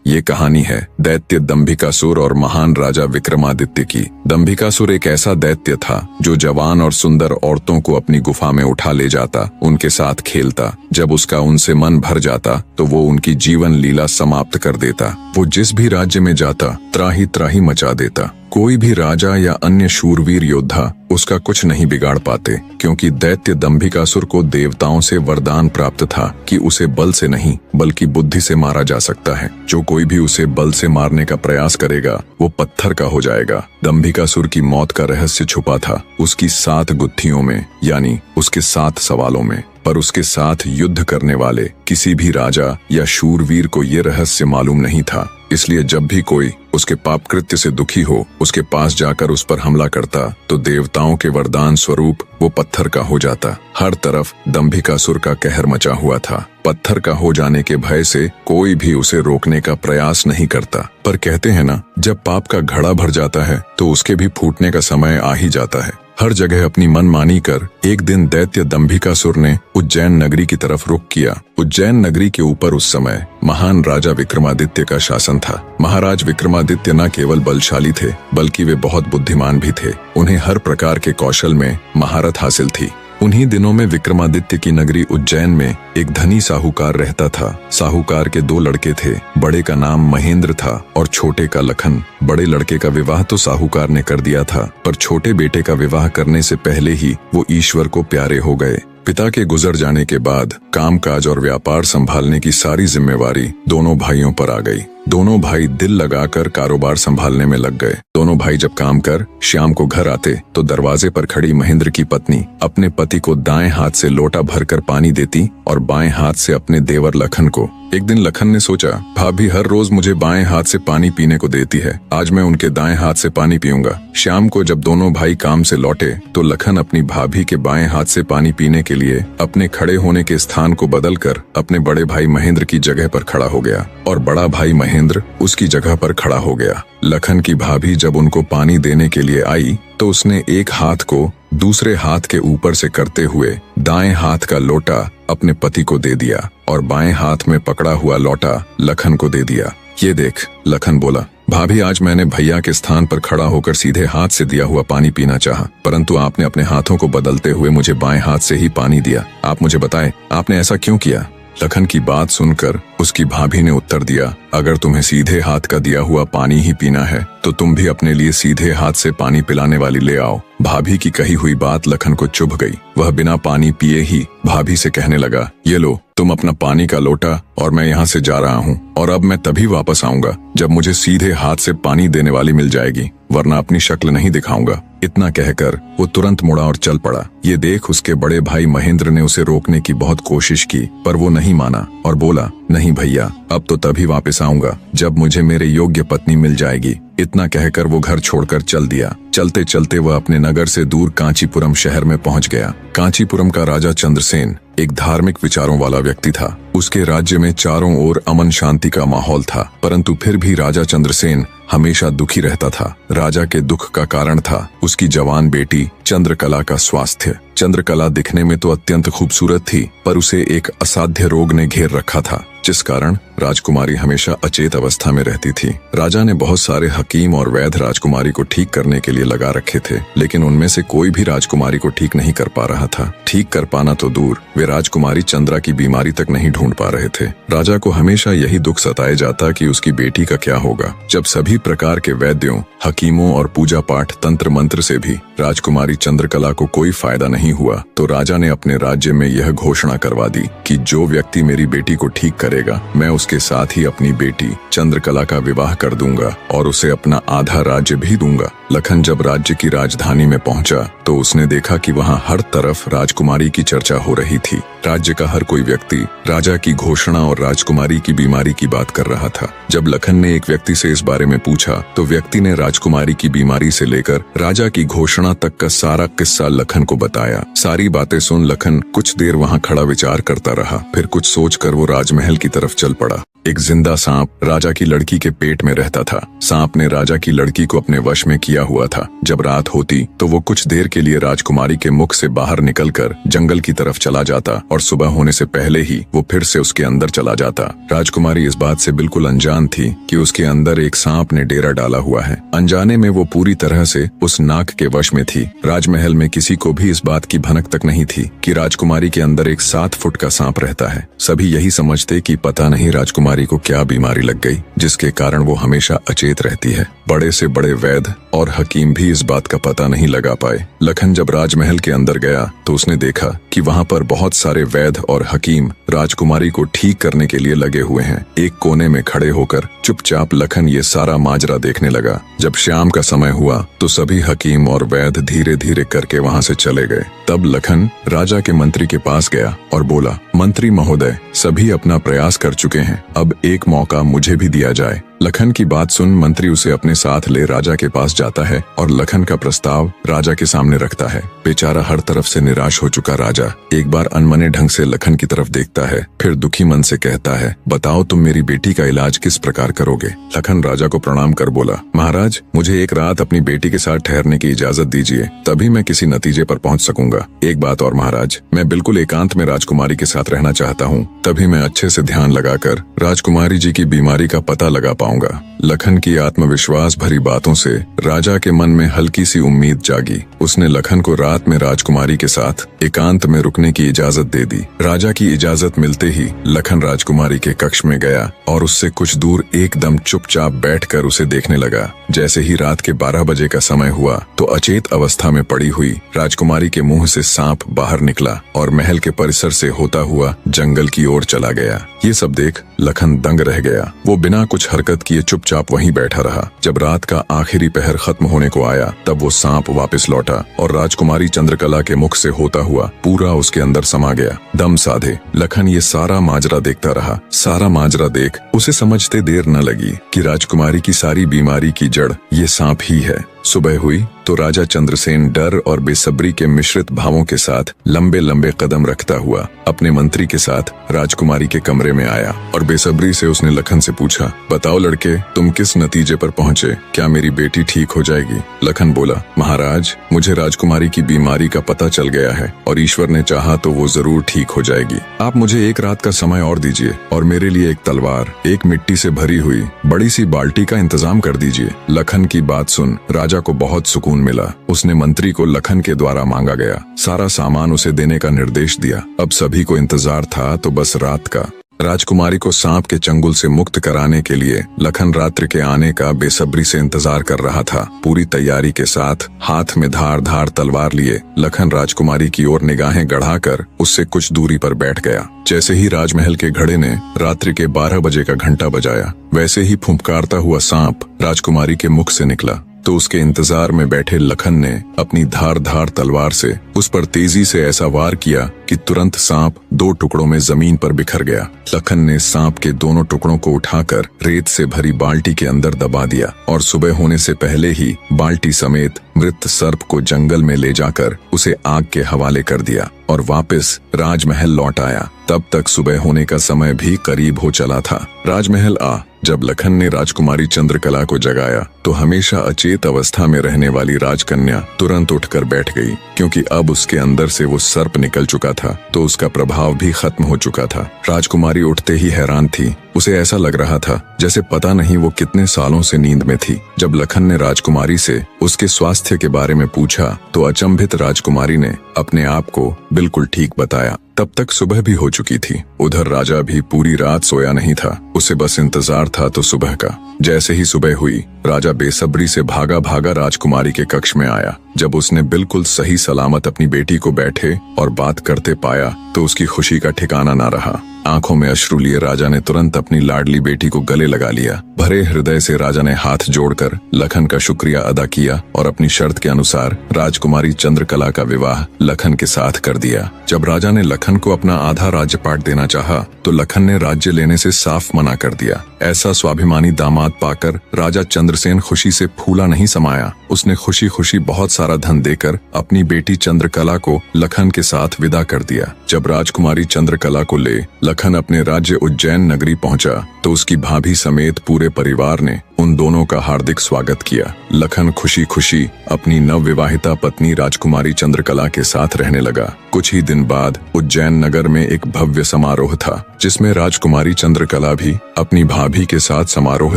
ये कहानी है दैत्य दंभिकासुर और महान राजा विक्रमादित्य की। दंभिकासुर एक ऐसा दैत्य था जो जवान और सुंदर औरतों को अपनी गुफा में उठा ले जाता, उनके साथ खेलता। जब उसका उनसे मन भर जाता तो वो उनकी जीवन लीला समाप्त कर देता। वो जिस भी राज्य में जाता त्राही त्राही मचा देता। कोई भी राजा या अन्य शूरवीर योद्धा उसका कुछ नहीं बिगाड़ पाते, क्योंकि दैत्य दंभिकासुर को देवताओं से वरदान प्राप्त था कि उसे बल से नहीं बल्कि बुद्धि से मारा जा सकता है। जो कोई भी उसे बल से मारने का प्रयास करेगा वो पत्थर का हो जाएगा। दंभिकासुर की मौत का रहस्य छुपा था उसकी 7 गुत्थियों में, यानी उसके 7 सवालों में। पर उसके साथ युद्ध करने वाले किसी भी राजा या शूरवीर को ये रहस्य मालूम नहीं था। इसलिए जब भी कोई उसके पाप कृत्य से दुखी हो उसके पास जाकर उस पर हमला करता तो देवताओं के वरदान स्वरूप वो पत्थर का हो जाता। हर तरफ दंभिकासुर का कहर मचा हुआ था। पत्थर का हो जाने के भय से कोई भी उसे रोकने का प्रयास नहीं करता। पर कहते हैं ना, जब पाप का घड़ा भर जाता है तो उसके भी फूटने का समय आ ही जाता है। हर जगह अपनी मनमानी कर एक दिन दैत्य दंभिकासुर ने उज्जैन नगरी की तरफ रुख किया। उज्जैन नगरी के ऊपर उस समय महान राजा विक्रमादित्य का शासन था। महाराज विक्रमादित्य न केवल बलशाली थे बल्कि वे बहुत बुद्धिमान भी थे। उन्हें हर प्रकार के कौशल में महारत हासिल थी। उन्हीं दिनों में विक्रमादित्य की नगरी उज्जैन में एक धनी साहूकार रहता था। साहूकार के 2 लड़के थे। बड़े का नाम महेंद्र था और छोटे का लखन। बड़े लड़के का विवाह तो साहूकार ने कर दिया था, पर छोटे बेटे का विवाह करने से पहले ही वो ईश्वर को प्यारे हो गए। पिता के गुजर जाने के बाद कामकाज और व्यापार संभालने की सारी जिम्मेवारी दोनों भाइयों पर आ गई। दोनों भाई दिल लगाकर कारोबार संभालने में लग गए। दोनों भाई जब काम कर शाम को घर आते तो दरवाजे पर खड़ी महेंद्र की पत्नी अपने पति को दाएं हाथ से लोटा भरकर पानी देती और बाएं हाथ से अपने देवर लखन को। एक दिन लखन ने सोचा, भाभी हर रोज मुझे बाएं हाथ से पानी पीने को देती है, आज मैं उनके दाएं हाथ से पानी पीऊंगा। शाम को जब दोनों भाई काम से लौटे तो लखन अपनी भाभी के बाएं हाथ से पानी पीने के लिए अपने खड़े होने के स्थान को बदलकर अपने बड़े भाई महेंद्र की जगह पर खड़ा हो गया और बड़ा भाई महेंद्र उसकी जगह पर खड़ा हो गया। लखन की भाभी जब उनको पानी देने के लिए आई तो उसने एक हाथ को दूसरे हाथ के ऊपर से करते हुए दाएं हाथ का लोटा अपने पति को दे दिया और बाएं हाथ में पकड़ा हुआ लोटा लखन को दे दिया। ये देख, लखन बोला, भाभी आज मैंने भैया के स्थान पर खड़ा होकर सीधे हाथ से दिया हुआ पानी पीना चाहा, परंतु आपने अपने हाथों को बदलते हुए मुझे बाएं हाथ से ही पानी दिया। आप मुझे बताएं, आपने ऐसा क्यों किया? लखन की बात सुनकर उसकी भाभी ने उत्तर दिया, अगर तुम्हें सीधे हाथ का दिया हुआ पानी ही पीना है तो तुम भी अपने लिए सीधे हाथ से पानी पिलाने वाली ले आओ। भाभी की कही हुई बात लखन को चुभ गई। वह बिना पानी पिए ही भाभी से कहने लगा, ये लो तुम अपना पानी का लोटा और मैं यहाँ से जा रहा हूँ और अब मैं तभी वापस आऊंगा जब मुझे सीधे हाथ से पानी देने वाली मिल जाएगी, वरना अपनी शक्ल नहीं दिखाऊंगा। इतना कहकर वो तुरंत मुड़ा और चल पड़ा। ये देख उसके बड़े भाई महेंद्र ने उसे रोकने की बहुत कोशिश की, पर वो नहीं माना और बोला, नहीं भैया, अब तो तभी वापस आऊंगा जब मुझे मेरे योग्य पत्नी मिल जाएगी। इतना कहकर वो घर छोड़कर चल दिया। चलते चलते वह अपने नगर से दूर कांचीपुरम शहर में पहुंच गया। कांचीपुरम का राजा चंद्रसेन एक धार्मिक विचारों वाला व्यक्ति था। उसके राज्य में चारों ओर अमन शांति का माहौल था, परंतु फिर भी राजा चंद्रसेन हमेशा दुखी रहता था। राजा के दुख का कारण था उसकी जवान बेटी चंद्रकला का स्वास्थ्य। चंद्रकला दिखने में तो अत्यंत खूबसूरत थी, पर उसे एक असाध्य रोग ने घेर रखा था, जिस कारण राजकुमारी हमेशा अचेत अवस्था में रहती थी। राजा ने बहुत सारे हकीम और वैद्य राजकुमारी को ठीक करने के लिए लगा रखे थे, लेकिन उनमें से कोई भी राजकुमारी को ठीक नहीं कर पा रहा था। ठीक कर पाना तो दूर, वे राजकुमारी चंद्रा की बीमारी तक नहीं ढूंढ पा रहे थे। राजा को हमेशा यही दुख सताए जाता कि उसकी बेटी का क्या होगा। जब सभी प्रकार के वैद्यों, हकीमों और पूजा पाठ तंत्र मंत्र से भी राजकुमारी चंद्रकला को कोई फायदा नहीं हुआ, तो राजा ने अपने राज्य में यह घोषणा करवा दी कि जो व्यक्ति मेरी बेटी को ठीक करेगा, मैं उसके साथ ही अपनी बेटी चंद्रकला का विवाह कर दूंगा और उसे अपना आधा राज्य भी दूंगा। लखन जब राज्य की राजधानी में पहुंचा तो उसने देखा कि वहां हर तरफ राजकुमारी की चर्चा हो रही थी। राज्य का हर कोई व्यक्ति राजा की घोषणा और राजकुमारी की बीमारी की बात कर रहा था। जब लखन ने एक व्यक्ति से इस बारे में पूछा तो व्यक्ति ने राजकुमारी की बीमारी से लेकर राजा की घोषणा तक का सारा किस्सा लखन को बताया। सारी बातें सुन लखन कुछ देर वहां खड़ा विचार करता रहा, फिर कुछ सोचकर वो राजमहल की तरफ चल पड़ा। एक जिंदा सांप राजा की लड़की के पेट में रहता था। सांप ने राजा की लड़की को अपने वश में किया हुआ था। जब रात होती तो वो कुछ देर के लिए राजकुमारी के मुख से बाहर निकलकर जंगल की तरफ चला जाता और सुबह होने से पहले ही वो फिर से उसके अंदर चला जाता। राजकुमारी इस बात से बिल्कुल अनजान थी कि उसके अंदर एक सांप ने डेरा डाला हुआ है। अनजाने में वो पूरी तरह से उस नाग के वश में थी। राजमहल में किसी को भी इस बात की भनक तक नहीं थी कि राजकुमारी के अंदर एक 7 फुट का सांप रहता है। सभी यही समझते कि पता नहीं राजकुमारी को क्या बीमारी लग गई जिसके कारण वो हमेशा अचेत रहती है। बड़े से बड़े वैद्य और हकीम भी इस बात का पता नहीं लगा पाए। लखन जब राजमहल के अंदर गया तो उसने देखा कि वहाँ पर बहुत सारे वैद्य और हकीम राजकुमारी को ठीक करने के लिए लगे हुए हैं। एक कोने में खड़े होकर चुपचाप लखन ये सारा माजरा देखने लगा। जब शाम का समय हुआ तो सभी हकीम और वैद्य धीरे धीरे करके वहाँ से चले गए। तब लखन राजा के मंत्री के पास गया और बोला, मंत्री महोदय, सभी अपना प्रयास कर चुके हैं, अब एक मौका मुझे भी दिया जाए। लखन की बात सुन मंत्री उसे अपने साथ ले राजा के पास जाता है और लखन का प्रस्ताव राजा के सामने रखता है। बेचारा हर तरफ से निराश हो चुका राजा एक बार अनमने ढंग से लखन की तरफ देखता है, फिर दुखी मन से कहता है, बताओ तुम मेरी बेटी का इलाज किस प्रकार करोगे। लखन राजा को प्रणाम कर बोला, महाराज, मुझे एक रात अपनी बेटी के साथ ठहरने की इजाजत दीजिए, तभी मैं किसी नतीजे पर पहुंच सकूंगा। एक बात और महाराज, मैं बिल्कुल एकांत में राजकुमारी के साथ रहना चाहता हूँ, तभी मैं अच्छे से ध्यान लगाकर राजकुमारी जी की बीमारी का पता लगा पाऊंगा। लखन की आत्मविश्वास भरी बातों से राजा के मन में हल्की सी उम्मीद जागी। उसने लखन को रात में राजकुमारी के साथ एकांत में रुकने की इजाजत दे दी। राजा की इजाजत मिलते ही लखन राजकुमारी के कक्ष में गया और उससे कुछ दूर एकदम चुपचाप बैठकर उसे देखने लगा। जैसे ही रात के 12 बजे का समय हुआ तो अचेत अवस्था में पड़ी हुई राजकुमारी के मुंह से सांप बाहर निकला और महल के परिसर से होता हुआ जंगल की ओर चला गया। ये सब देख लखन दंग रह गया। वो बिना कुछ हरकत किए चुपचाप वहीं बैठा रहा। जब रात का आखिरी पहर खत्म होने को आया तब वो सांप वापस लौटा और राजकुमारी चंद्रकला के मुख से होता हुआ पूरा उसके अंदर समा गया। दम साधे लखन ये सारा माजरा देखता रहा। सारा माजरा देख उसे समझते देर न लगी कि राजकुमारी की सारी बीमारी की जड़ ये सांप ही है। सुबह हुई तो राजा चंद्रसेन डर और बेसब्री के मिश्रित भावों के साथ लंबे लंबे कदम रखता हुआ अपने मंत्री के साथ राजकुमारी के कमरे में आया और बेसब्री से उसने लखन से पूछा, बताओ लड़के, तुम किस नतीजे पर पहुंचे? क्या मेरी बेटी ठीक हो जाएगी? लखन बोला, महाराज, मुझे राजकुमारी की बीमारी का पता चल गया है और ईश्वर ने चाहा तो वो जरूर ठीक हो जाएगी। आप मुझे एक रात का समय और दीजिए और मेरे लिए एक तलवार, एक मिट्टी से भरी हुई बड़ी सी बाल्टी का इंतजाम कर दीजिए। लखन की बात सुन राजा को बहुत सुकून मिला। उसने मंत्री को लखन के द्वारा मांगा गया सारा सामान उसे देने का निर्देश दिया। अब सभी को इंतजार था तो बस रात का। राजकुमारी को सांप के चंगुल से मुक्त कराने के लिए लखन रात्रि के आने का बेसब्री से इंतजार कर रहा था। पूरी तैयारी के साथ हाथ में धार धार तलवार लिए लखन राजकुमारी की ओर निगाहें गढ़ाकर उससे कुछ दूरी पर बैठ गया। जैसे ही राजमहल के घड़े ने रात्रि के 12 बजे का घंटा बजाया, वैसे ही फुंफकारता हुआ सांप राजकुमारी के मुख से निकला तो उसके इंतजार में बैठे लखन ने अपनी धार धार तलवार से उस पर तेजी से ऐसा वार किया कि तुरंत सांप 2 टुकड़ों में जमीन पर बिखर गया। लखन ने सांप के दोनों टुकड़ों को उठाकर रेत से भरी बाल्टी के अंदर दबा दिया और सुबह होने से पहले ही बाल्टी समेत मृत सर्प को जंगल में ले जाकर उसे आग के हवाले कर दिया और वापस राजमहल लौट आया। तब तक सुबह होने का समय भी करीब हो चला था। राजमहल जब लखन ने राजकुमारी चंद्रकला को जगाया तो हमेशा अचेत अवस्था में रहने वाली राजकन्या तुरंत उठकर बैठ गई, क्योंकि अब उसके अंदर से वो सर्प निकल चुका था तो उसका प्रभाव भी खत्म हो चुका था। राजकुमारी उठते ही हैरान थी। उसे ऐसा लग रहा था जैसे पता नहीं वो कितने सालों से नींद में थी। जब लखन ने राजकुमारी से उसके स्वास्थ्य के बारे में पूछा तो अचंभित राजकुमारी ने अपने आप को बिल्कुल ठीक बताया। तब तक सुबह भी हो चुकी थी। उधर राजा भी पूरी रात सोया नहीं था। उसे बस इंतजार था तो सुबह का। जैसे ही सुबह हुई राजा बेसब्री से भागा भागा राजकुमारी के कक्ष में आया। जब उसने बिल्कुल सही सलामत अपनी बेटी को बैठे और बात करते पाया तो उसकी खुशी का ठिकाना ना रहा। आंखों में अश्रु लिए राजा ने तुरंत अपनी लाडली बेटी को गले लगा लिया। भरे हृदय से राजा ने हाथ जोड़कर लखन का शुक्रिया अदा किया और अपनी शर्त के अनुसार राजकुमारी चंद्रकला का विवाह लखन के साथ कर दिया। जब राजा ने लखन को अपना आधा राज्यपाट देना चाहा तो लखन ने राज्य लेने से साफ मना कर दिया। ऐसा स्वाभिमानी दामाद पाकर राजा चंद्रसेन खुशी से फूला नहीं समाया। उसने खुशी खुशी बहुत सारा धन देकर अपनी बेटी चंद्रकला को लखन के साथ विदा कर दिया। जब राजकुमारी चंद्रकला को ले लखन अपने राज्य उज्जैन नगरी पहुंचा तो उसकी भाभी समेत पूरे परिवार ने उन दोनों का हार्दिक स्वागत किया। लखन खुशी खुशी अपनी नवविवाहिता पत्नी राजकुमारी चंद्रकला के साथ रहने लगा। कुछ ही दिन बाद उज्जैन नगर में एक भव्य समारोह था जिसमें राजकुमारी चंद्रकला भी अपनी भाभी के साथ समारोह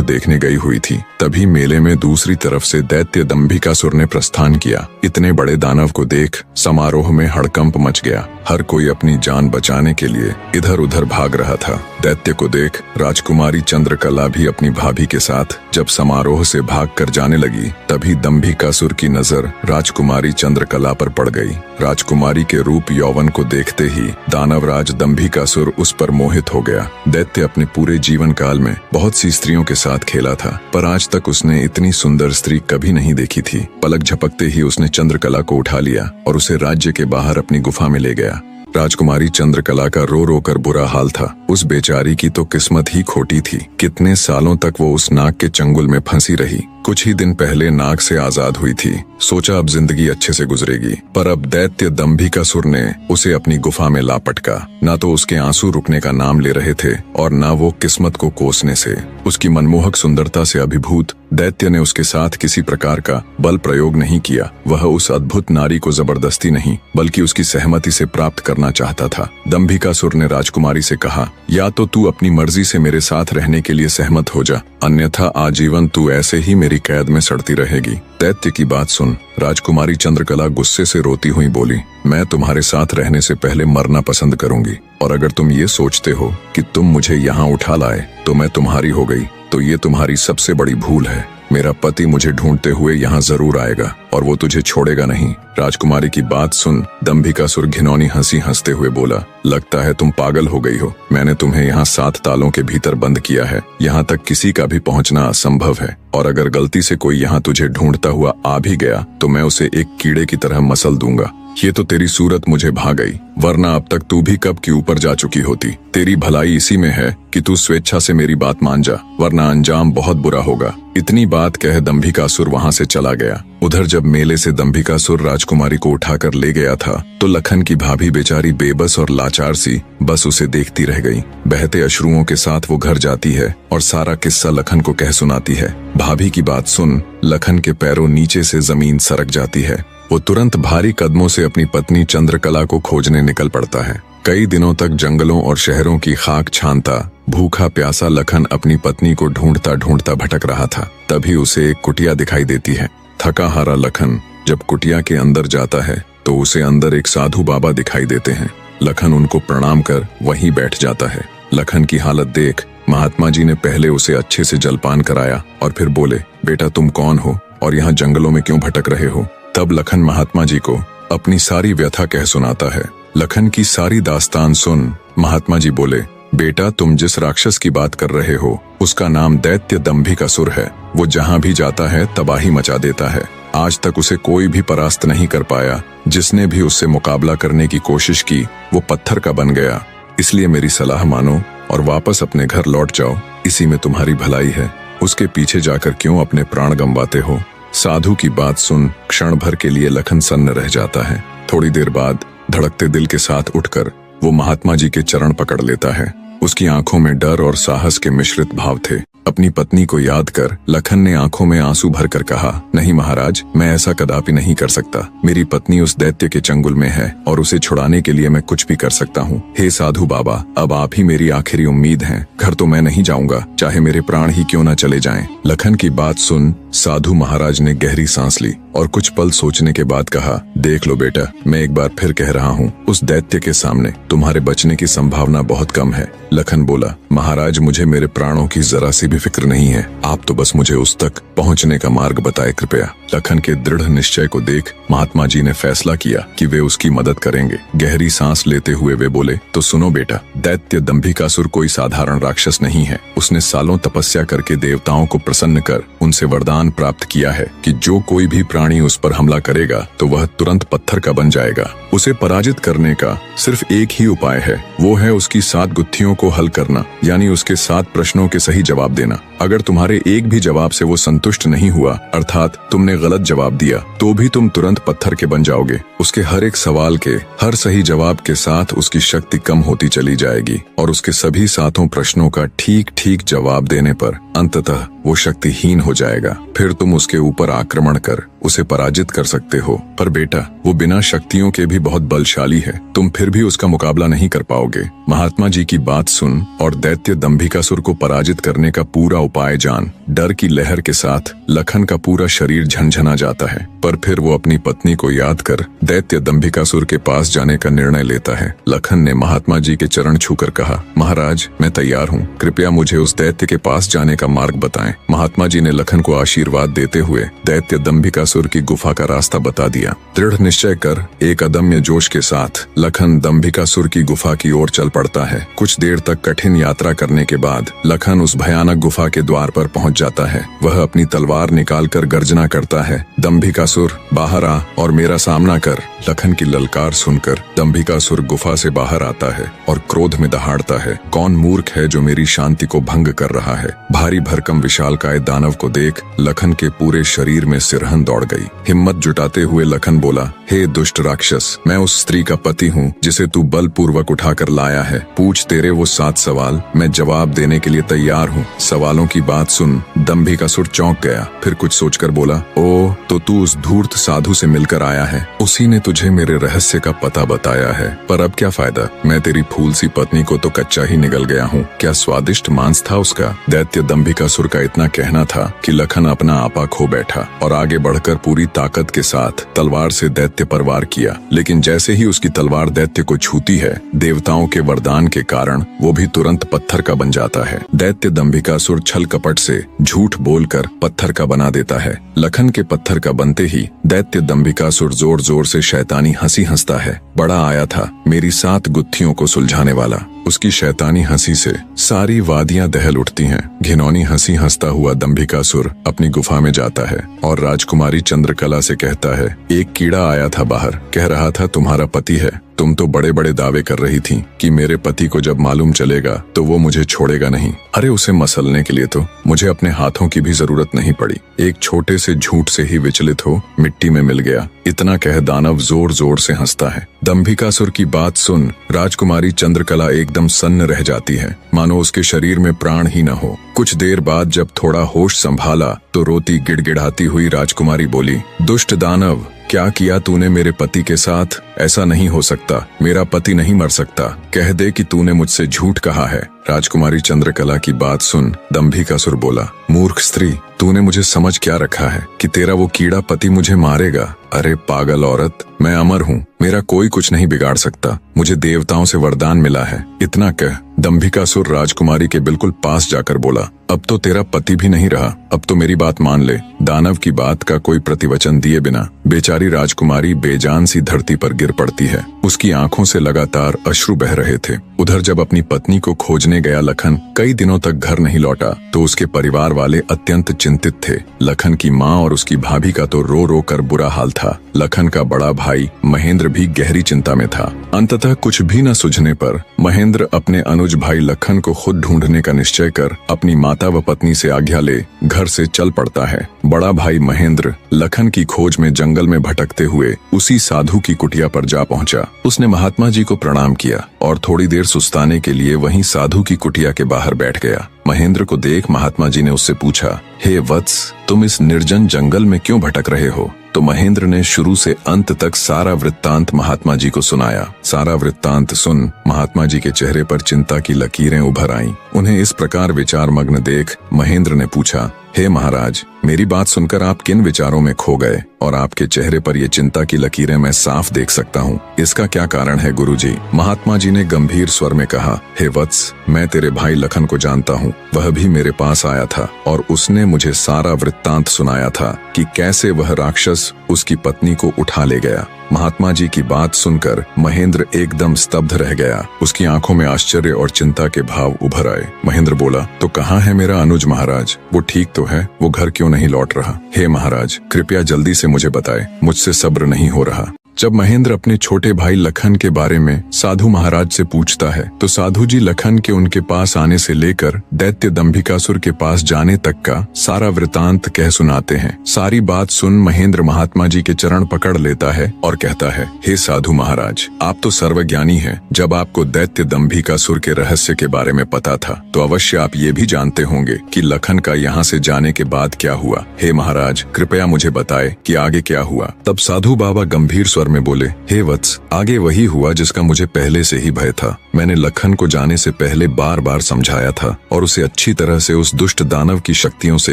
देखने गई हुई थी। तभी मेले में दूसरी तरफ से दैत्य दंभिकासुर ने प्रस्थान किया। इतने बड़े दानव को देख समारोह में हड़कंप मच गया। हर कोई अपनी जान बचाने के लिए इधर उधर भाग रहा था। दैत्य को देख राजकुमारी चंद्रकला भी अपनी भाभी के साथ जब समारोह से भागकर जाने लगी, तभी दंभिकासुर की नजर राजकुमारी चंद्रकला पर पड़ गई। राजकुमारी के रूप यौवन को देखते ही दानवराज दंभिकासुर उस पर मोहित हो गया। दैत्य अपने पूरे जीवन काल में बहुत सी स्त्रियों के साथ खेला था, पर आज तक उसने इतनी सुंदर स्त्री कभी नहीं देखी थी। पलक झपकते ही उसने चंद्रकला को उठा लिया और उसे राज्य के बाहर अपनी गुफा में ले गया। राजकुमारी चंद्रकला का रो रो कर बुरा हाल था। उस बेचारी की तो किस्मत ही खोटी थी। कितने सालों तक वो उस नाग के चंगुल में फंसी रही। कुछ ही दिन पहले नाग से आजाद हुई थी। सोचा अब जिंदगी अच्छे से गुजरेगी, पर अब दैत्य दंभिकासुर ने उसे अपनी गुफा में ला पटका। न तो उसके आंसू रुकने का नाम ले रहे थे और न वो किस्मत को कोसने से। उसकी मनमोहक सुंदरता से अभिभूत दैत्य ने उसके साथ किसी प्रकार का बल प्रयोग नहीं किया। वह उस अद्भुत नारी को जबरदस्ती नहीं बल्कि उसकी सहमति से प्राप्त करना चाहता था। दंभिकासुर ने राजकुमारी से कहा, या तो तू अपनी मर्जी से मेरे साथ रहने के लिए सहमत हो जा, अन्यथा आजीवन तू ऐसे ही मेरी कैद में सड़ती रहेगी। दैत्य की बात सुन राजकुमारी चंद्रकला गुस्से से रोती हुई बोली, मैं तुम्हारे साथ रहने से पहले मरना पसंद करूंगी, और अगर तुम ये सोचते हो कि तुम मुझे यहाँ उठा लाए तो मैं तुम्हारी हो गई, तो ये तुम्हारी सबसे बड़ी भूल है। मेरा पति मुझे ढूंढते हुए यहाँ जरूर आएगा और वो तुझे छोड़ेगा नहीं। राजकुमारी की बात सुन दंभिकासुर घिनौनी हंसी हंसते हुए बोला, लगता है तुम पागल हो गई हो। मैंने तुम्हें यहाँ 7 तालों के भीतर बंद किया है। यहाँ तक किसी का भी पहुँचना असंभव है, और अगर गलती से कोई यहाँ तुझे ढूंढता हुआ आ भी गया तो मैं उसे एक कीड़े की तरह मसल दूंगा। ये तो तेरी सूरत मुझे भा गई, वरना अब तक तू भी कब की ऊपर जा चुकी होती। तेरी भलाई इसी में है कि तू स्वेच्छा से मेरी बात मान जा, वरना अंजाम बहुत बुरा होगा। इतनी बात कह दंभिकासुर वहाँ से चला गया। उधर जब मेले से दंभिकासुर राजकुमारी को उठाकर ले गया था तो लखन की भाभी बेचारी बेबस और लाचार सी बस उसे देखती रह गई। बहते अश्रुओं के साथ वो घर जाती है और सारा किस्सा लखन को कह सुनाती है। भाभी की बात सुन लखन के पैरों नीचे से जमीन सरक जाती है। वो तुरंत भारी कदमों से अपनी पत्नी चंद्रकला को खोजने निकल पड़ता है। कई दिनों तक जंगलों और शहरों की खाक छानता भूखा प्यासा लखन अपनी पत्नी को ढूंढता ढूंढता भटक रहा था। तभी उसे एक कुटिया दिखाई देती है। थका हारा लखन जब कुटिया के अंदर जाता है तो उसे अंदर एक साधु बाबा दिखाई देते हैं। लखन उनको प्रणाम कर वहीं बैठ जाता है। लखन की हालत देख महात्मा जी ने पहले उसे अच्छे से जलपान कराया और फिर बोले, बेटा तुम कौन हो और यहाँ जंगलों में क्यों भटक रहे हो। तब लखन महात्मा जी को अपनी सारी व्यथा कह सुनाता है। लखन की सारी दास्तान सुन महात्मा जी बोले, बेटा तुम जिस राक्षस की बात कर रहे हो उसका नाम दैत्य दंभिकासुर है। वो जहाँ भी जाता है तबाही मचा देता है। आज तक उसे कोई भी परास्त नहीं कर पाया। जिसने भी उससे मुकाबला करने की कोशिश की वो पत्थर का बन गया। इसलिए मेरी सलाह मानो और वापस अपने घर लौट जाओ, इसी में तुम्हारी भलाई है। उसके पीछे जाकर क्यों अपने प्राण गंवाते हो। साधु की बात सुन क्षण भर के लिए लखन सन्न रह जाता है। थोड़ी देर बाद धड़कते दिल के साथ उठकर वो महात्मा जी के चरण पकड़ लेता है। उसकी आंखों में डर और साहस के मिश्रित भाव थे। अपनी पत्नी को याद कर लखन ने आंखों में आंसू भरकर कहा, नहीं महाराज, मैं ऐसा कदापि नहीं कर सकता। मेरी पत्नी उस दैत्य के चंगुल में है और उसे छुड़ाने के लिए मैं कुछ भी कर सकता हूँ। हे साधु बाबा, अब आप ही मेरी आखिरी उम्मीद हैं। घर तो मैं नहीं जाऊंगा, चाहे मेरे प्राण ही क्यों न चले जाएं। लखन की बात सुन साधु महाराज ने गहरी सांस ली और कुछ पल सोचने के बाद कहा, देख लो बेटा, मैं एक बार फिर कह रहा हूँ, उस दैत्य के सामने तुम्हारे बचने की संभावना बहुत कम है। लखन बोला, महाराज मुझे मेरे प्राणों की जरा सी भी फिक्र नहीं है। आप तो बस मुझे उस तक पहुँचने का मार्ग बताए कृपया। लखन के दृढ़ निश्चय को देख महात्मा जी ने फैसला किया कि वे उसकी मदद करेंगे। गहरी सांस लेते हुए वे बोले, तो सुनो बेटा, दैत्य दंभिकासुर कोई साधारण राक्षस नहीं है। उसने सालों तपस्या करके देवताओं को प्रसन्न कर उनसे वरदान वरदान प्राप्त किया है कि जो कोई भी प्राणी उस पर हमला करेगा तो वह तुरंत पत्थर का बन जाएगा। उसे पराजित करने का सिर्फ एक ही उपाय है, वो है उसकी 7 गुत्थियों को हल करना, यानी उसके 7 प्रश्नों के सही जवाब देना। अगर तुम्हारे एक भी जवाब से वो संतुष्ट नहीं हुआ, अर्थात तुमने गलत जवाब दिया, तो भी तुम तुरंत पत्थर के बन जाओगे। उसके हर एक सवाल के हर सही जवाब के साथ उसकी शक्ति कम होती चली जाएगी और उसके सभी 7 प्रश्नों का ठीक ठीक जवाब देने पर अंततः वो शक्तिहीन हो जाएगा। फिर तुम उसके ऊपर आक्रमण कर उसे पराजित कर सकते हो। पर बेटा, वो बिना शक्तियों के भी बहुत बलशाली है, तुम फिर भी उसका मुकाबला नहीं कर पाओगे। महात्मा जी की बात सुन और दैत्य दंभिकासुर को पराजित करने का पूरा उपाय जान। डर की लहर के साथ लखन का पूरा शरीर झनझना जाता है, पर फिर वो अपनी पत्नी को याद कर दैत्य दंभिकासुर के पास जाने का निर्णय लेता है। लखन ने महात्मा जी के चरण छूकर कहा, महाराज, मैं तैयार हूँ, कृपया मुझे उस दैत्य के पास जाने का मार्ग बताएं। महात्मा जी ने लखन को आशीर्वाद देते हुए दैत्य दंभिकासुर की गुफा का रास्ता बता दिया। दृढ़ निश्चय कर एक अदम्य जोश के साथ लखन दंभिकासुर की गुफा की ओर चल पड़ता है। कुछ देर तक कठिन यात्रा करने के बाद लखन उस भयानक गुफा के द्वार पर पहुंच जाता है। वह अपनी तलवार निकालकर गर्जना करता है, दंभिकासुर बाहर आ और मेरा सामना कर। लखन की ललकार सुनकर दंभिकासुर गुफा से बाहर आता है और क्रोध में दहाड़ता है, कौन मूर्ख है जो मेरी शांति को भंग कर रहा है। भारी भरकम विशालकाय दानव को देख लखन के पूरे शरीर में सिरहन दौड़ गई। हिम्मत जुटाते हुए लखन बोला, हे दुष्ट राक्षस, मैं उस स्त्री का पति हूँ जिसे तू बलपूर्वक उठाकर लाया है। पूछ तेरे वो 7 सवाल, मैं जवाब देने के लिए तैयार हूँ। सवालों की बात सुन दंभिकासुर चौंक गया, फिर कुछ सोचकर बोला, ओ तो तू उस धूर्त साधु से मिलकर आया है, उसी ने तुझे मेरे रहस्य का पता बताया है। पर अब क्या फायदा, मैं तेरी फूल सी पत्नी को तो कच्चा ही निगल गया हूँ। क्या स्वादिष्ट मांस था उसका। दैत्य दंभिकासुर का इतना कहना था कि लखन अपना आपा खो बैठा और आगे बढ़कर पूरी ताकत के साथ तलवार से दैत्य पर वार किया। लेकिन जैसे ही उसकी तलवार दैत्य को छूती है, देवताओं के वरदान के कारण वो भी तुरंत पत्थर का बन जाता है। दैत्य दंभिकासुर छल कपट से झूठ बोलकर पत्थर का बना देता है। लखन के पत्थर का बनते ही दैत्य दंभिकासुर जोर जोर से शैतानी हंसी हंसता है। बड़ा आया था मेरी 7 गुत्थियों को सुलझाने वाला। उसकी शैतानी हंसी से सारी वादियां दहल उठती हैं। घिनौनी हंसी हंसता हुआ दंभिकासुर अपनी गुफा में जाता है और राजकुमारी चंद्रकला से कहता है, एक कीड़ा आया था बाहर, कह रहा था तुम्हारा पति है। तुम तो बड़े बड़े दावे कर रही थी कि मेरे पति को जब मालूम चलेगा तो वो मुझे छोड़ेगा नहीं। अरे उसे मसलने के लिए तो मुझे अपने हाथों की भी जरूरत नहीं पड़ी, एक छोटे से झूठ से ही विचलित हो मिट्टी में मिल गया। इतना कह दानव जोर जोर से हंसता है। दंभिकासुर की बात सुन राजकुमारी चंद्रकला एकदम सन्न रह जाती है, मानो उसके शरीर में प्राण ही न हो। कुछ देर बाद जब थोड़ा होश संभाला तो रोती गिड़गिड़ाती हुई राजकुमारी बोली, दुष्ट दानव, क्या किया तूने मेरे पति के साथ। ऐसा नहीं हो सकता, मेरा पति नहीं मर सकता, कह दे कि तूने मुझसे झूठ कहा है। राजकुमारी चंद्रकला की बात सुन दंभिकासुर बोला, मूर्ख स्त्री, तूने मुझे समझ क्या रखा है कि तेरा वो कीड़ा पति मुझे मारेगा। अरे पागल औरत, मैं अमर हूँ, मेरा कोई कुछ नहीं बिगाड़ सकता, मुझे देवताओं से वरदान मिला है। इतना कह दंभिकासुर राजकुमारी के बिल्कुल पास जाकर बोला, अब तो तेरा पति भी नहीं रहा, अब तो मेरी बात मान ले। दानव की बात का कोई प्रतिवचन दिए बिना बेचारी राजकुमारी बेजान सी धरती पर गिर पड़ती है। उसकी आंखों से लगातार अश्रु बह रहे थे। उधर जब अपनी पत्नी को खोजने गया लखन कई दिनों तक घर नहीं लौटा तो उसके परिवार वाले अत्यंत चिंतित थे। लखन की माँ और उसकी भाभी का तो रो रो कर बुरा हाल था। लखन का बड़ा भाई महेंद्र भी गहरी चिंता में था। अंततः कुछ भी न सूझने पर महेंद्र अपने अनुज भाई लखन को खुद ढूंढने का निश्चय कर अपनी माता व पत्नी से आज्ञा ले घर से चल पड़ता है। बड़ा भाई महेंद्र लखन की खोज में जंगल में भटकते हुए उसी साधु की कुटिया पर जा पहुंचा। उसने महात्मा जी को प्रणाम किया और थोड़ी देर सुस्ताने के लिए वहीं साधु की कुटिया के बाहर बैठ गया। महेंद्र को देख महात्मा जी ने उससे पूछा, हे वत्स, तुम इस निर्जन जंगल में क्यों भटक रहे हो। तो महेंद्र ने शुरू से अंत तक सारा वृत्तांत महात्मा जी को सुनाया। सारा वृत्तांत सुन महात्मा जी के चेहरे पर चिंता की लकीरें उभर आईं। उन्हें इस प्रकार विचार मग्न देख महेंद्र ने पूछा, हे महाराज, मेरी बात सुनकर आप किन विचारों में खो गए और आपके चेहरे पर ये चिंता की लकीरें मैं साफ देख सकता हूँ। इसका क्या कारण है गुरुजी। महात्मा जी ने गंभीर स्वर में कहा, हे वत्स, मैं तेरे भाई लखन को जानता हूँ। वह भी मेरे पास आया था और उसने मुझे सारा वृत्तांत सुनाया था कि कैसे वह राक्षस उसकी पत्नी को उठा ले गया। महात्मा जी की बात सुनकर महेंद्र एकदम स्तब्ध रह गया। उसकी आंखों में आश्चर्य और चिंता के भाव उभर आए। महेंद्र बोला, तो कहाँ है मेरा अनुज महाराज, वो ठीक तो तो है, वो घर क्यों नहीं लौट रहा? हे महाराज, कृपया जल्दी से मुझे बताएं, मुझसे सब्र नहीं हो रहा। जब महेंद्र अपने छोटे भाई लखन के बारे में साधु महाराज से पूछता है तो साधु जी लखन के उनके पास आने से लेकर दैत्य दंभिकासुर के पास जाने तक का सारा वृतांत कह सुनाते हैं। सारी बात सुन महेंद्र महात्मा जी के चरण पकड़ लेता है और कहता है, हे साधु महाराज, आप तो सर्वज्ञानी हैं। जब आपको दैत्य दंभिकासुर के रहस्य के बारे में पता था तो अवश्य आप ये भी जानते होंगे कि लखन का यहाँ से जाने के बाद क्या हुआ। हे महाराज, कृपया मुझे बताए कि आगे क्या हुआ। तब साधु बाबा गंभीर स्वर में बोले, हे वत्स, आगे वही हुआ जिसका मुझे पहले से ही भय था। मैंने लखन को जाने से पहले बार बार समझाया था और उसे अच्छी तरह से उस दुष्ट दानव की शक्तियों से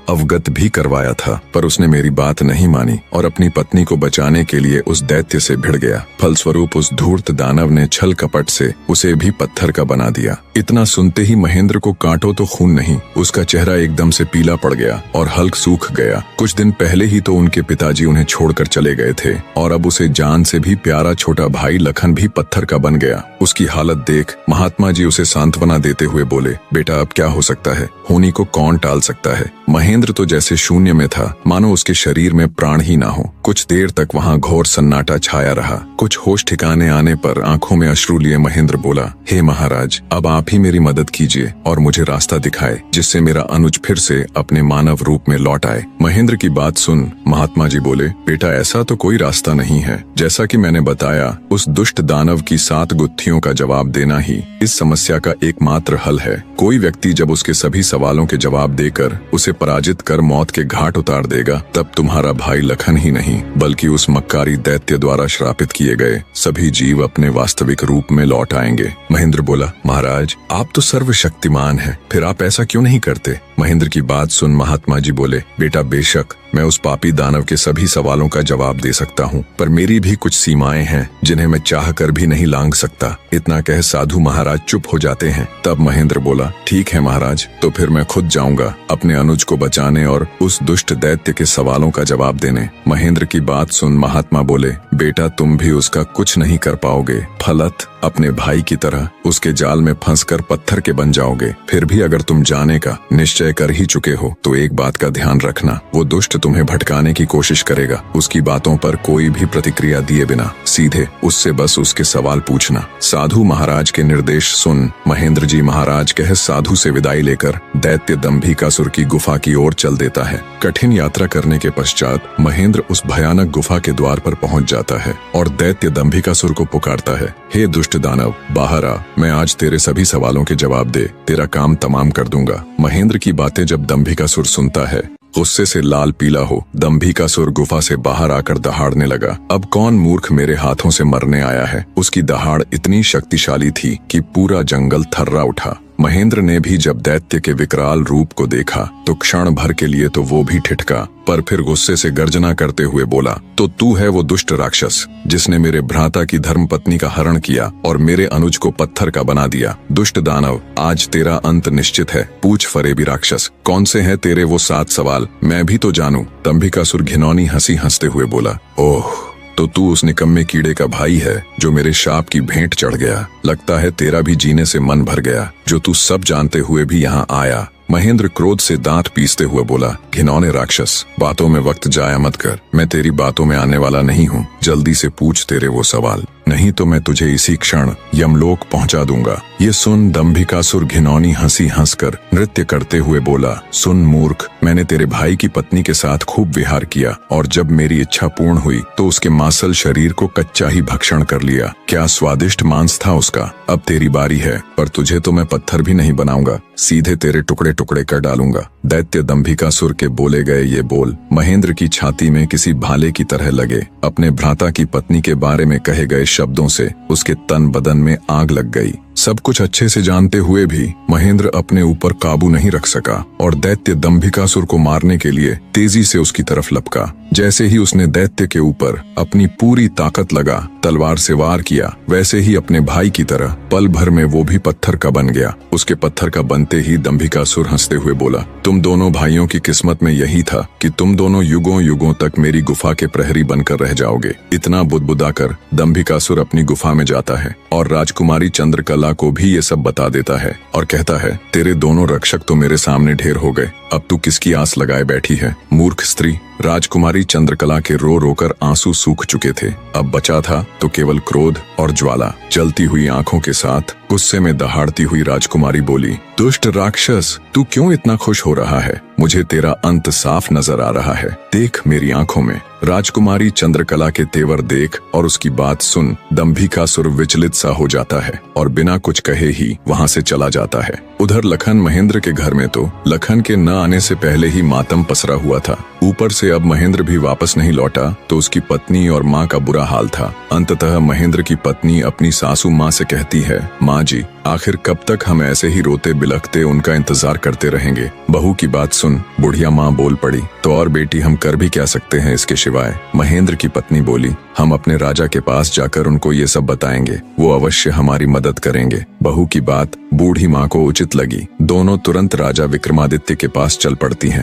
अवगत भी करवाया था, पर उसने मेरी बात नहीं मानी और अपनी पत्नी को बचाने के लिए उस दैत्य से भिड़ गया। फलस्वरूप उस धूर्त दानव ने छल कपट से उसे भी पत्थर का बना दिया। इतना सुनते ही महेंद्र को कांटो तो खून नहीं, उसका चेहरा एकदम से पीला पड़ गया और हल्क सूख गया। कुछ दिन पहले ही तो उनके पिताजी उन्हें छोड़कर चले गए थे और अब उसे जान से भी प्यारा छोटा भाई लखन भी पत्थर का बन गया। उसकी हालत देख महात्मा जी उसे सांत्वना देते हुए बोले, बेटा अब क्या हो सकता है, होनी को कौन टाल सकता है। महेंद्र तो जैसे शून्य में था, मानो उसके शरीर में प्राण ही ना हो। कुछ देर तक वहाँ घोर सन्नाटा छाया रहा। कुछ होश ठिकाने आने पर आंखों में अश्रु लिए महेंद्र बोला, हे महाराज, अब आप ही मेरी मदद कीजिए और मुझे रास्ता दिखाए जिससे मेरा अनुज फिर से अपने मानव रूप में लौट आए। महेंद्र की बात सुन महात्मा जी बोले, बेटा ऐसा तो कोई रास्ता नहीं है। जैसा कि मैंने बताया, उस दुष्ट दानव की 7 गुत्थियों का जवाब देना ही इस समस्या का एकमात्र हल है। कोई व्यक्ति जब उसके सभी सवालों के जवाब देकर उसे पराजित कर मौत के घाट उतार देगा, तब तुम्हारा भाई लखन ही नहीं बल्कि उस मक्कारी दैत्य द्वारा श्रापित किए गए सभी जीव अपने वास्तविक रूप में लौट आएंगे। महेंद्र बोला, महाराज, आप तो सर्वशक्तिमान हैं, फिर आप ऐसा क्यों नहीं करते? महेंद्र की बात सुन महात्मा जी बोले, बेटा बेशक मैं उस पापी दानव के सभी सवालों का जवाब दे सकता हूँ, पर मेरी भी कुछ सीमाएं हैं जिन्हें मैं चाह कर भी नहीं लांघ सकता। इतना कह साधु महाराज चुप हो जाते हैं। तब महेंद्र बोला, ठीक है महाराज, तो फिर मैं खुद जाऊंगा अपने अनुज को बचाने और उस दुष्ट दैत्य के सवालों का जवाब देने। महेंद्र की बात सुन महात्मा बोले, बेटा तुम भी उसका कुछ नहीं कर पाओगे। फलत अपने भाई की तरह उसके जाल में फंसकर पत्थर के बन जाओगे। फिर भी अगर तुम जाने का निश्चय कर ही चुके हो तो एक बात का ध्यान रखना, वो दुष्ट तुम्हें भटकाने की कोशिश करेगा। उसकी बातों पर कोई भी प्रतिक्रिया दिए बिना सीधे उससे बस उसके सवाल पूछना। साधु महाराज के निर्देश सुन महेंद्र जी महाराज कह साधु से विदाई लेकर दैत्य दंभिकासुर की गुफा की ओर चल देता है। कठिन यात्रा करने के पश्चात महेंद्र उस भयानक गुफा के द्वार पर पहुंच जाता है और दैत्य दंभिकासुर को पुकारता है, हे दुष्ट दानव, बाहर आ, मैं आज तेरे सभी सवालों के जवाब दे तेरा काम तमाम कर दूंगा। महेंद्र की बातें जब दंभिकासुर सुनता है, गुस्से से लाल पीला हो दंभिकासुर गुफा से बाहर आकर दहाड़ने लगा। अब कौन मूर्ख मेरे हाथों से मरने आया है। उसकी दहाड़ इतनी शक्तिशाली थी कि पूरा जंगल थर्रा उठा। महेंद्र ने भी जब दैत्य के विकराल रूप को देखा तो क्षण भर के लिए तो वो भी ठिठका, पर फिर गुस्से से गर्जना करते हुए बोला, तो तू है वो दुष्ट राक्षस जिसने मेरे भ्राता की धर्मपत्नी का हरण किया और मेरे अनुज को पत्थर का बना दिया। दुष्ट दानव, आज तेरा अंत निश्चित है। पूछ फरेबी राक्षस, कौन से हैं तेरे वो 7 सवाल, मैं भी तो जानूं। दंभिकासुर घिनौनी हंसी हंसते हुए बोला, ओह, तो तू उस निकम्मे कीड़े का भाई है जो मेरे शाप की भेंट चढ़ गया। लगता है तेरा भी जीने से मन भर गया, जो तू सब जानते हुए भी यहाँ आया। महेंद्र क्रोध से दांत पीसते हुए बोला, घिनौने राक्षस, बातों में वक्त जाया मत कर। मैं तेरी बातों में आने वाला नहीं हूँ। जल्दी से पूछ तेरे वो सवाल, नहीं तो मैं तुझे इसी क्षण यमलोक पहुंचा दूंगा। ये सुन दंभिकासुर घिनौनी हंसी हंसकर नृत्य करते हुए बोला, सुन मूर्ख, मैंने तेरे भाई की पत्नी के साथ खूब विहार किया और जब मेरी इच्छा पूर्ण हुई तो उसके मांसल शरीर को कच्चा ही भक्षण कर लिया। क्या स्वादिष्ट मांस था उसका। अब तेरी बारी है, पर तुझे तो मैं पत्थर भी नहीं बनाऊंगा, सीधे तेरे टुकड़े टुकड़े कर डालूंगा। दैत्य दंभिकासुर के बोले गए ये बोल महेंद्र की छाती में किसी भाले की तरह लगे। अपने भ्राता की पत्नी के बारे में कहे गए शब्दों से उसके तन बदन में आग लग गई। सब कुछ अच्छे से जानते हुए भी महेंद्र अपने ऊपर काबू नहीं रख सका और दैत्य दंभिकासुर को मारने के लिए तेजी से उसकी तरफ लपका। जैसे ही उसने दैत्य के ऊपर अपनी पूरी ताकत लगा तलवार से वार किया, वैसे ही अपने भाई की तरह पल भर में वो भी पत्थर का बन गया। उसके पत्थर का बनते ही दंभिकासुर हंसते हुए बोला, तुम दोनों भाइयों की किस्मत में यही था कि तुम दोनों युगों युगों तक मेरी गुफा के प्रहरी बनकर रह जाओगे। इतना बुदबुदाकर दंभिकासुर अपनी गुफा में जाता है और राजकुमारी चंद्रकला चंद्रकला को भी ये सब बता देता है और कहता है, तेरे दोनों रक्षक तो मेरे सामने ढेर हो गए, अब तू किसकी आस लगाए बैठी है, मूर्ख स्त्री। राजकुमारी चंद्रकला के रो रोकर आंसू सूख चुके थे, अब बचा था तो केवल क्रोध और ज्वाला। जलती हुई आंखों के साथ गुस्से में दहाड़ती हुई राजकुमारी बोली, दुष्ट राक्षस, तू क्यों इतना खुश हो रहा है? मुझे तेरा अंत साफ नजर आ रहा है, देख मेरी आंखों में। राजकुमारी चंद्रकला के तेवर देख और उसकी बात सुन दंभिकासुर विचलित सा हो जाता है और बिना कुछ कहे ही वहां से चला जाता है। उधर लखन महेंद्र के घर में तो लखन के न आने से पहले ही मातम पसरा हुआ था। ऊपर से अब महेंद्र भी वापस नहीं लौटा तो उसकी पत्नी और माँ का बुरा हाल था। अंततः महेंद्र की पत्नी अपनी सासू माँ से कहती है, माँ जी, आखिर कब तक हम ऐसे ही रोते बिलखते उनका इंतजार करते रहेंगे? बहू की बात सुन, बुढ़िया माँ बोल पड़ी, तो और बेटी हम कर भी क्या सकते हैं इसके सिवाय? महेंद्र की पत्नी बोली, हम अपने राजा के पास जाकर उनको ये सब बताएंगे, वो अवश्य हमारी मदद करेंगे। बहू की बात बूढ़ी माँ को उचित लगी। दोनों तुरंत राजा विक्रमादित्य के पास चल पड़ती हैं।